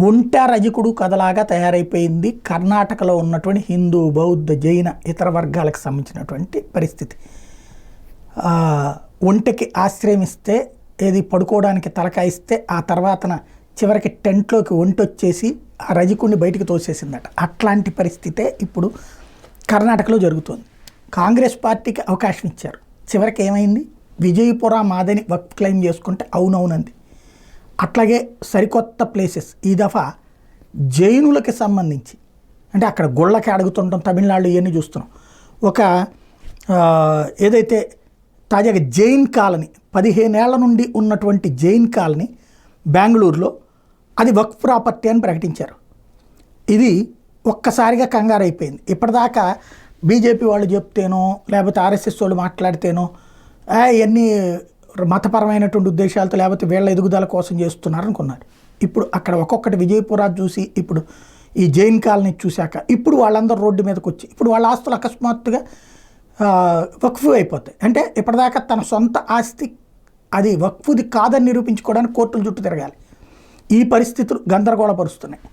ఒంటె రజకుడు కథలాగా తయారైపోయింది కర్ణాటకలో ఉన్నటువంటి హిందూ బౌద్ధ జైన ఇతర వర్గాలకు సంబంధించినటువంటి పరిస్థితి. ఒంటెకి ఆశ్రయం ఇస్తే ఏది పడుకోవడానికి తలకాయిస్తే ఆ తర్వాతన చివరికి టెంట్లోకి ఒంటొచ్చేసి ఆ రజకుడిని బయటికి తోసేసిందట. అట్లాంటి పరిస్థితే ఇప్పుడు కర్ణాటకలో జరుగుతుంది. కాంగ్రెస్ పార్టీకి అవకాశం ఇచ్చారు, చివరికి ఏమైంది, విజయపుర మాదని వక్ఫ్ క్లెయిమ్ చేసుకుంటే అవునవునంది. అట్లాగే సరికొత్త ప్లేసెస్ ఈ దఫా జైనులకి సంబంధించి, అంటే అక్కడ గుళ్ళకి అడుగుతుంటాం, తమిళనాడు ఇవన్నీ చూస్తున్నాం. ఒక ఏదైతే తాజాగా జైన్ కాలనీ 15 ఏళ్ల నుండి ఉన్నటువంటి జైన్ కాలనీ బెంగళూరులో అది వక్ఫ్ ప్రాపర్టీ అని ప్రకటించారు. ఇది ఒక్కసారిగా కంగారు అయిపోయింది. ఇప్పటిదాకా బీజేపీ వాళ్ళు చెప్తేనో లేకపోతే ఆర్ఎస్ఎస్ వాళ్ళు మాట్లాడితేనో ఇవన్నీ మతపరమైనటువంటి ఉద్దేశాలతో లేకపోతే వీళ్ళ ఎదుగుదల కోసం చేస్తున్నారు అనుకున్నారు. ఇప్పుడు అక్కడ ఒక్కొక్కటి విజయపురా చూసి ఇప్పుడు ఈ జైన్ కాలనీ చూశాక ఇప్పుడు వాళ్ళందరూ రోడ్డు మీదకి వచ్చి ఇప్పుడు వాళ్ళ ఆస్తులు అకస్మాత్తుగా వక్ఫ్ అయిపోతాయి. అంటే ఇప్పటిదాకా తన సొంత ఆస్తి అది వక్ఫ్ది కాదని నిరూపించుకోవడానికి కోర్టుల చుట్టూ తిరగాలి. ఈ పరిస్థితులు గందరగోళపరుస్తున్నాయి.